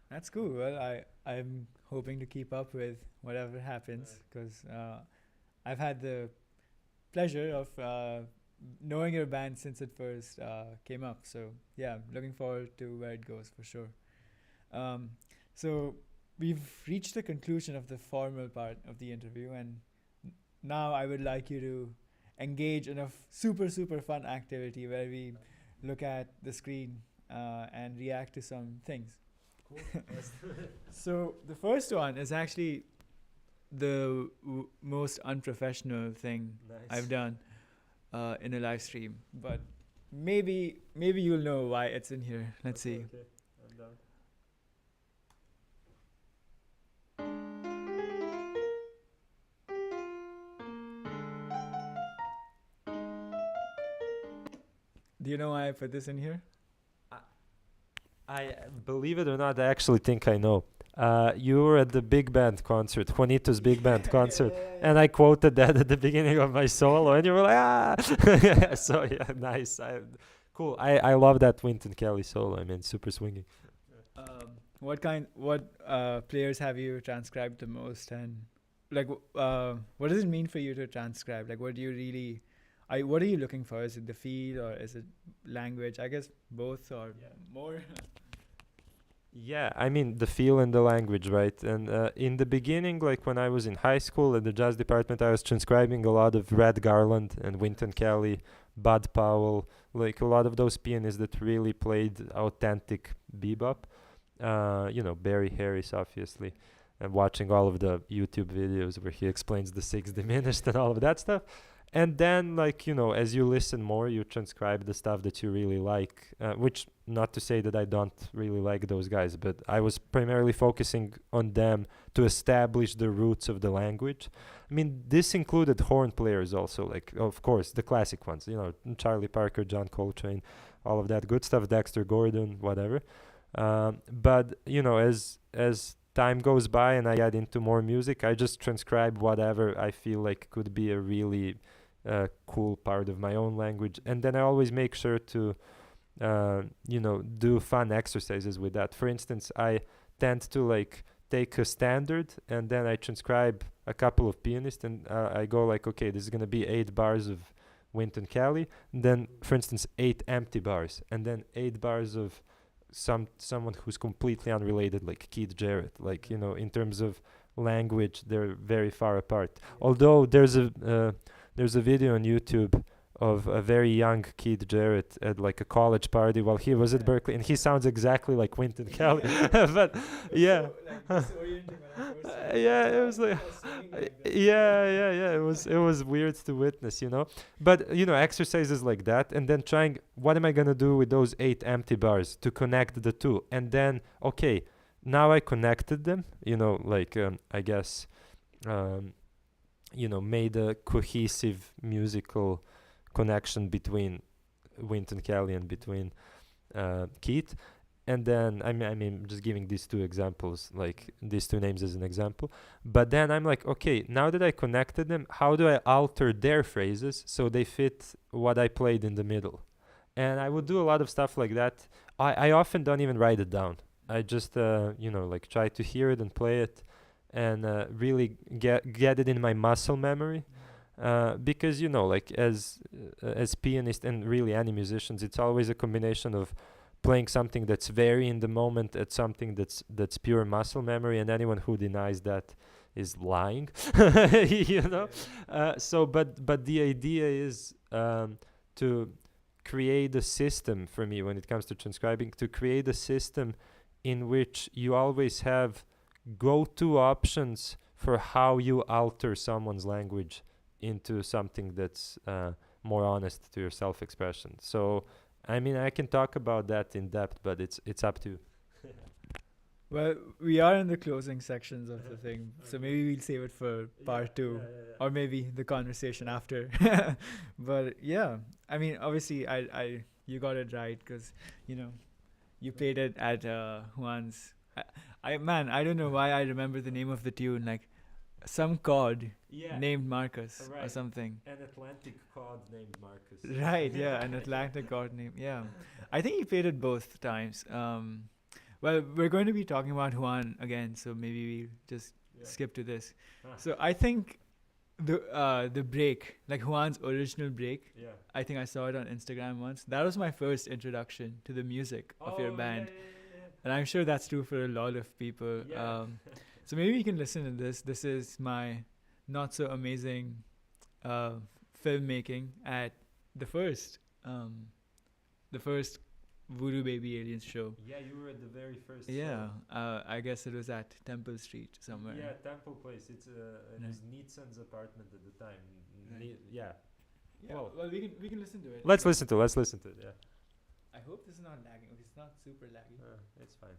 Speaker 1: That's cool. Well, I'm hoping to keep up with whatever happens, because I've had the pleasure of knowing your band since it first came up. So yeah, looking forward to where it goes for sure. So we've reached the conclusion of the formal part of the interview, and now I would like you to engage in a super fun activity where we look at the screen and react to some things.
Speaker 2: Cool.
Speaker 1: So the first one is actually the most unprofessional thing I've done in a live stream, but maybe you'll know why it's in here. Let's see.
Speaker 2: Okay. I'm done.
Speaker 1: Do you know why I put this in here?
Speaker 2: I believe it or not, I actually think I know. You were at the big band concert, Juanito's big band concert, and I quoted that at the beginning of my solo, and you were like, ah! So yeah, nice. Cool. I love that Wynton Kelly solo. I mean, super swinging.
Speaker 1: What players have you transcribed the most, and like, what does it mean for you to transcribe? Like, what do you really, what are you looking for? Is it the feel or is it language? I guess both or more.
Speaker 2: Yeah, I mean the feel and the language, right? And in the beginning, like when I was in high school at the jazz department, I was transcribing a lot of Red Garland and Wynton Kelly, Bud Powell, like a lot of those pianists that really played authentic bebop. Barry Harris, obviously, and watching all of the YouTube videos where he explains the six diminished and all of that stuff. And then, like, as you listen more, you transcribe the stuff that you really like, which, not to say that I don't really like those guys, but I was primarily focusing on them to establish the roots of the language. I mean, this included horn players also, like, of course, the classic ones, Charlie Parker, John Coltrane, all of that good stuff, Dexter Gordon, whatever. But, as time goes by and I get into more music, I just transcribe whatever I feel like could be a really cool part of my own language, and then I always make sure to do fun exercises with that. For instance, I tend to like take a standard and then I transcribe a couple of pianists, and I go like, okay, this is gonna be 8 bars of Wynton Kelly, and then for instance 8 empty bars, and then 8 bars of someone who's completely unrelated, like Keith Jarrett. Like, in terms of language, they're very far apart. Although there's a video on YouTube of a very young Keith Jarrett at like a college party while he was at Berkeley, and he sounds exactly like Wynton Kelly. But yeah, yeah, it was like, yeah. It was weird to witness, But exercises like that, and then trying, what am I gonna do with those 8 empty bars to connect the two, and then okay, now I connected them, I guess. Made a cohesive musical connection between Wynton Kelly and between Keith. And then, I mean, just giving these two examples, like these two names as an example. But then I'm like, okay, now that I connected them, how do I alter their phrases so they fit what I played in the middle? And I would do a lot of stuff like that. I often don't even write it down. I just, try to hear it and play it, and really get it in my muscle memory, because as pianist and really any musicians, it's always a combination of playing something that's very in the moment at something that's pure muscle memory, and anyone who denies that is lying. But the idea is to create a system for me when it comes to transcribing, to create a system in which you always have go-to options for how you alter someone's language into something that's more honest to your self-expression. So, I mean, I can talk about that in depth, but it's up to you.
Speaker 1: Well, we are in the closing sections of the thing, so maybe we'll save it for part 2, or maybe the conversation after. But yeah, I mean, obviously, you got it right, because you played it at Juan's. I don't know why I remember the name of the tune, like some chord named Marcus or something.
Speaker 2: An Atlantic chord named Marcus.
Speaker 1: Right, yeah, an Atlantic chord name. Yeah, I think he played it both times. Well, we're going to be talking about Juan again, so maybe we just skip to this. So I think the break, like Juan's original break, I think I saw it on Instagram once. That was my first introduction to the music of your band. And I'm sure that's true for a lot of people. So maybe we can listen to this. This is my not so amazing filmmaking at the first Voodoo Baby Aliens show.
Speaker 2: Yeah, you were at the very first
Speaker 1: show. I guess it was at Temple Street somewhere.
Speaker 2: Yeah, Temple Place. It was Nietzsche's apartment at the time.
Speaker 1: Yeah, well, we can listen to it.
Speaker 2: Let's listen to it, yeah.
Speaker 1: I hope this is not lagging. Okay, it's not super laggy.
Speaker 2: It's fine.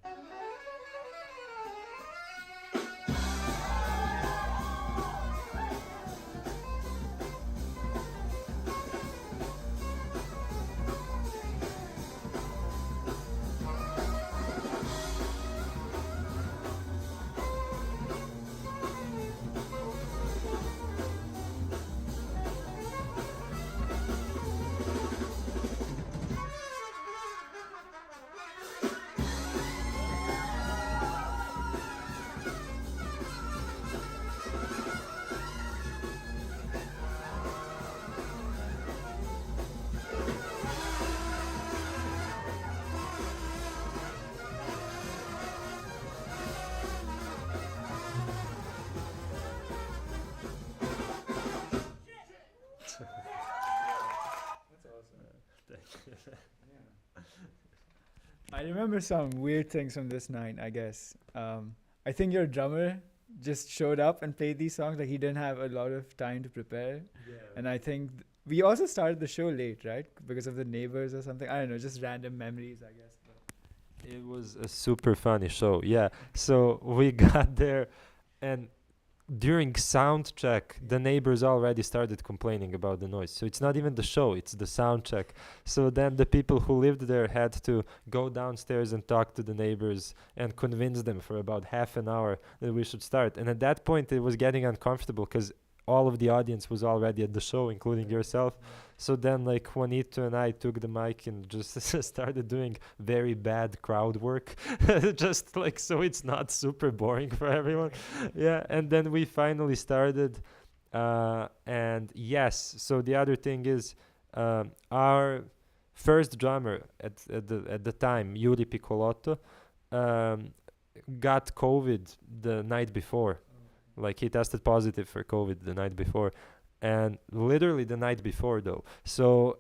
Speaker 1: I remember some weird things from this night, I guess. I think your drummer just showed up and played these songs. Like he didn't have a lot of time to prepare. And I think we also started the show late, right? Because of the neighbors or something. I don't know, just random memories, I guess. But
Speaker 2: It was a super funny show. Yeah. So we got there, and during sound check, the neighbors already started complaining about the noise. So it's not even the show, it's the sound check. So then the people who lived there had to go downstairs and talk to the neighbors and convince them for about half an hour that we should start. And at that point, it was getting uncomfortable because all of the audience was already at the show, including yourself. So then, like, Juanito and I took the mic and just started doing very bad crowd work, just like so it's not super boring for everyone. Yeah, and then we finally started. And yes, so the other thing is, our first drummer at the time, Yuri Piccolotto, got COVID the night before. Like he tested positive for COVID the night before, and literally the night before though. So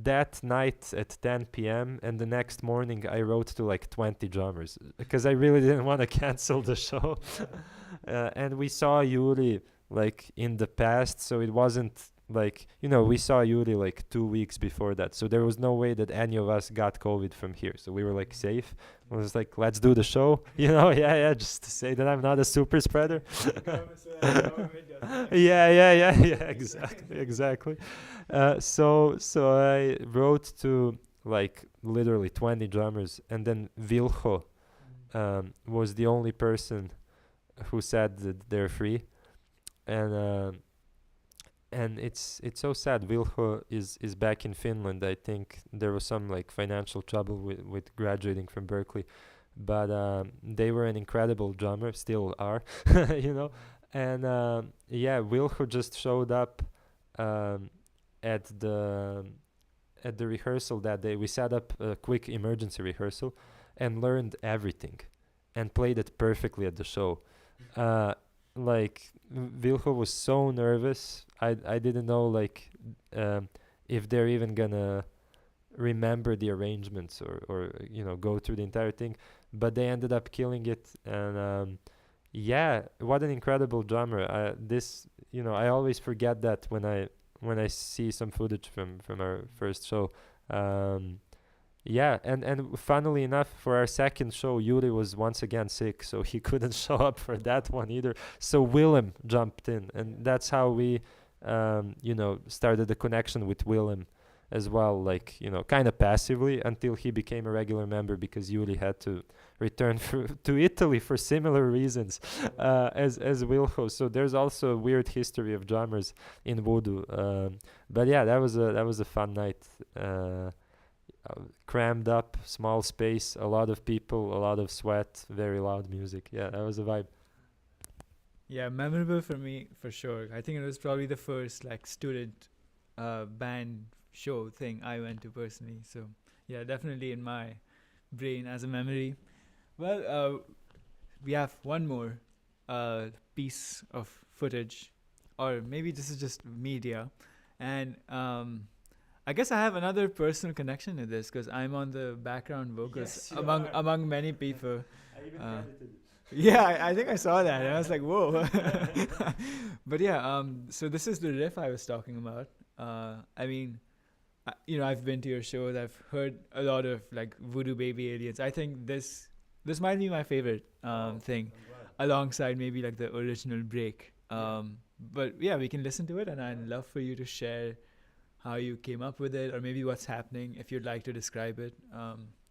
Speaker 2: that night at 10 p.m. and the next morning I wrote to like 20 drummers because I really didn't want to cancel the show. And we saw Yuri like in the past, so it wasn't like, you know, we saw Yuri like 2 weeks before that, so there was no way that any of us got COVID from here, so we were like safe. I was like, let's do the show, you know. Yeah, just to say that I'm not a super spreader. Yeah, exactly. So I wrote to like literally 20 drummers, and then Vilho was the only person who said that they're free, and it's so sad. Vilho is back in Finland. I think there was some like financial trouble with graduating from Berkeley, but they were an incredible drummer, still are, you know. And yeah, Vilho just showed up at the rehearsal that day. We set up a quick emergency rehearsal and learned everything and played it perfectly at the show. Like Vilho was so nervous. I didn't know like if they're even gonna remember the arrangements or you know, go through the entire thing, but they ended up killing it. And yeah, what an incredible drummer. This, you know, I always forget that when I see some footage from our first show. Yeah, and funnily enough, for our second show, Yuri was once again sick, so he couldn't show up for that one either. So Willem jumped in, and that's how we, you know, started the connection with Willem as well, like, you know, kind of passively until he became a regular member because Yuri had to return to Italy for similar reasons as Wilho. So there's also a weird history of drummers in Voodoo. But yeah, that was a fun night. Crammed up, small space, a lot of people, a lot of sweat, very loud music. Yeah, that was a vibe.
Speaker 1: yeah, memorable for me for sure. I think it was probably the first like student band show thing I went to personally. So yeah, definitely in my brain as a memory. Well, we have one more piece of footage, or maybe this is just media, and I guess I have another personal connection to this because I'm on the background vocals among many people.
Speaker 2: I even
Speaker 1: credited it. Yeah, I think I saw that, and I was like, whoa. But yeah, so this is the riff I was talking about. I mean, you know, I've been to your shows. I've heard a lot of like Voodoo Baby Aliens. I think this might be my favorite thing, alongside maybe like the original break. But yeah, we can listen to it, and I'd love for you to share how you came up with it, or maybe what's happening, if you'd like to describe it.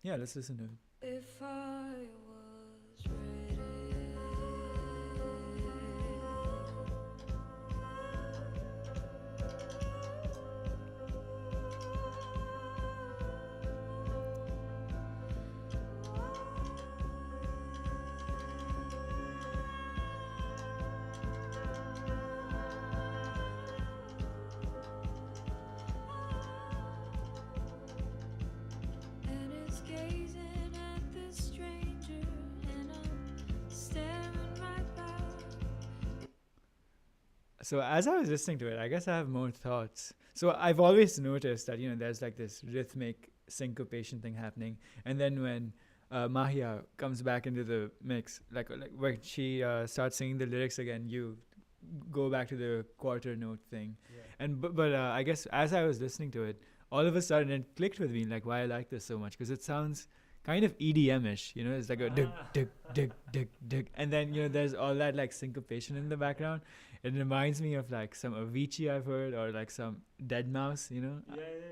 Speaker 1: Yeah, let's listen to it. If I was ready. So as I was listening to it, I guess I have more thoughts. So I've always noticed that, you know, there's like this rhythmic syncopation thing happening, and then when Mahia comes back into the mix, like when she starts singing the lyrics again, you go back to the quarter note thing. And but I guess as I was listening to it, all of a sudden it clicked with me like why I like this so much, because it sounds kind of EDM-ish, you know. It's like a dig dig dig dig dig, and then there's all that like syncopation in the background. It reminds me of like some Avicii I've heard, or like some Dead Mouse,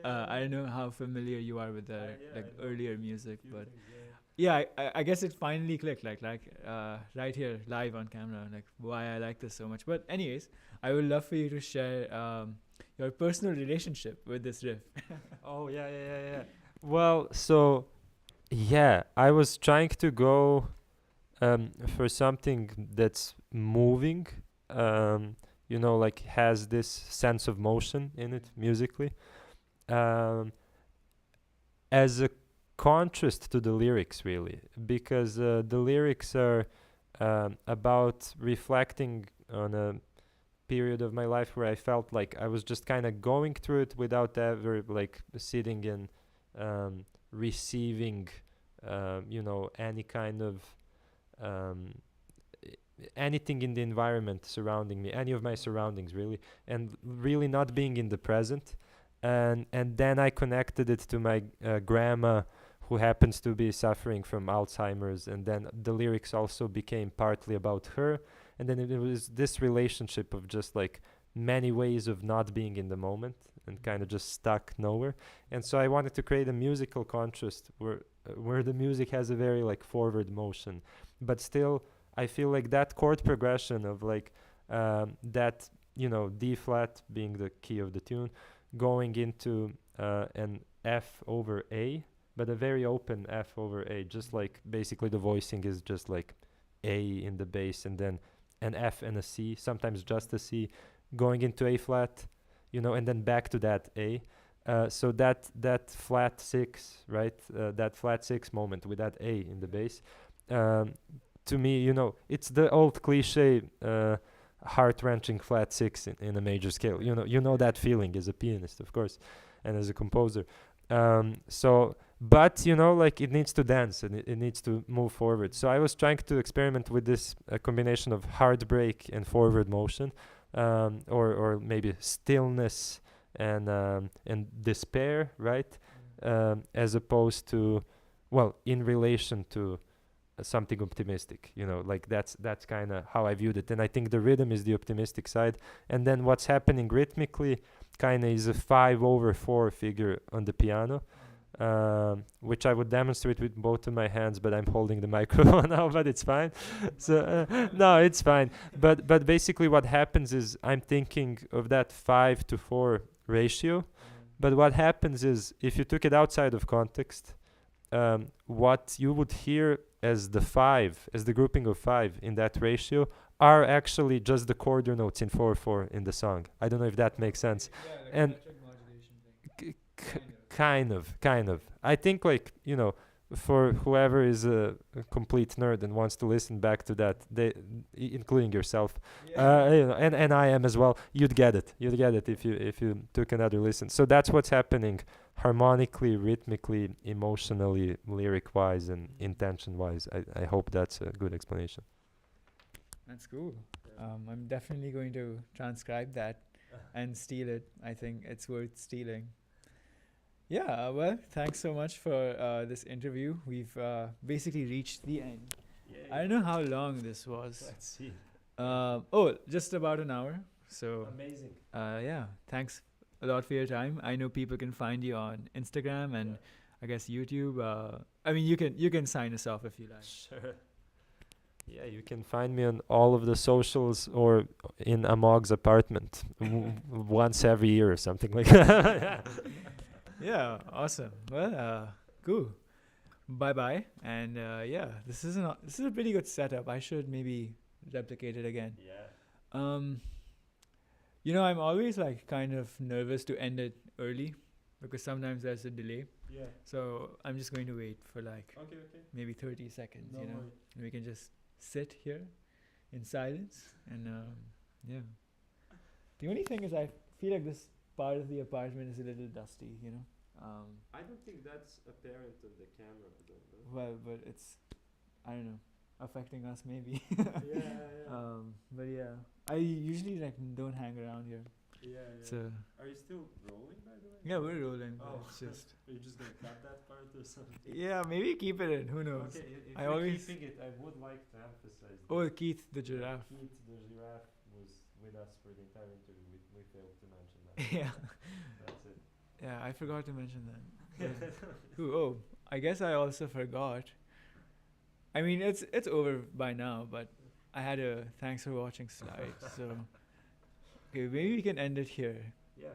Speaker 1: I don't know how familiar you are with the earlier music, but I guess it finally clicked like right here live on camera, like why I like this so much. But anyways, I would love for you to share your personal relationship with this riff.
Speaker 2: Oh yeah. Well, so I was trying to go for something that's moving, like has this sense of motion in it musically, as a contrast to the lyrics, really, because the lyrics are about reflecting on a period of my life where I felt like I was just kind of going through it without ever like sitting and receiving any kind of anything in the environment surrounding me, any of my surroundings really, and really not being in the present. And then I connected it to my grandma, who happens to be suffering from Alzheimer's, and then the lyrics also became partly about her. And then it was this relationship of just like many ways of not being in the moment and kind of just stuck nowhere. And so I wanted to create a musical contrast where the music has a very like forward motion, but still I feel like that chord progression of like that D flat being the key of the tune, going into an F over A, but a very open F over A, just like basically the voicing is just like A in the bass and then an F and a C, sometimes just a C, going into A flat, and then back to that A. So that flat six, right? That flat six moment with that A in the bass, to me, it's the old cliche heart-wrenching flat six in a major scale. You know that feeling as a pianist, of course, and as a composer. But like it needs to dance and it needs to move forward. So I was trying to experiment with this combination of heartbreak and forward motion, or maybe stillness and despair, right? As opposed to, in relation to something optimistic, like that's kind of how I viewed it. And I think the rhythm is the optimistic side, and then what's happening rhythmically kind of is a 5/4 figure on the piano, which I would demonstrate with both of my hands, but I'm holding the microphone now, but it's fine. So no, it's fine. But basically what happens is I'm thinking of that 5/4 ratio, but what happens is if you took it outside of context, what you would hear as the 5, as the grouping of 5 in that ratio, are actually just the quarter notes in 4/4 in the song. I don't know if that makes sense.
Speaker 1: Yeah, like
Speaker 2: and kind of. I think for whoever is a complete nerd and wants to listen back to that, including yourself, and I am as well, you'd get it if you took another listen. So that's what's happening harmonically, rhythmically, emotionally, lyric wise, and intention wise. I hope that's a good explanation.
Speaker 1: That's cool. I'm definitely going to transcribe that and steal it. I think it's worth stealing. Yeah, well, thanks so much for this interview. We've basically reached the end. I don't know how long this was.
Speaker 2: Let's see.
Speaker 1: Just about an hour. So
Speaker 2: amazing.
Speaker 1: Thanks a lot for your time. I know people can find you on Instagram and I guess YouTube. You can sign us off if you like.
Speaker 2: Sure. Yeah, you can find me on all of the socials or in Amog's apartment once every year or something like that.
Speaker 1: Yeah, awesome. Well, cool. Bye. And this is a pretty good setup. I should maybe replicate it again.
Speaker 2: Yeah.
Speaker 1: I'm always like kind of nervous to end it early because sometimes there's a delay.
Speaker 2: Yeah.
Speaker 1: So I'm just going to wait for like
Speaker 2: Okay.
Speaker 1: maybe 30 seconds,
Speaker 2: No worries.
Speaker 1: and we can just sit here in silence and The only thing is I feel like this part of the apartment is a little dusty,
Speaker 2: I don't think that's apparent on the camera, though. No?
Speaker 1: Well, but it's, I don't know, affecting us maybe.
Speaker 2: Yeah.
Speaker 1: But yeah, I usually like don't hang around here.
Speaker 2: Yeah.
Speaker 1: So
Speaker 2: Are you still rolling, by the way?
Speaker 1: yeah, we're rolling. But
Speaker 2: Oh.
Speaker 1: it's just
Speaker 2: Are you just gonna cut that part or something?
Speaker 1: yeah, maybe keep it in. Who knows?
Speaker 2: Okay, if
Speaker 1: I
Speaker 2: you're
Speaker 1: always-
Speaker 2: keeping it, I would like to emphasize.
Speaker 1: Oh, Keith the giraffe.
Speaker 2: Keith, the giraffe, was with us for the entire interview. We failed to mention that.
Speaker 1: Yeah,
Speaker 2: That's it.
Speaker 1: yeah, I forgot to mention that. Yeah. Who? Oh, I guess I also forgot. I mean, it's over by now, but I had a thanks for watching slide. So okay, maybe we can end it here.
Speaker 2: Yeah.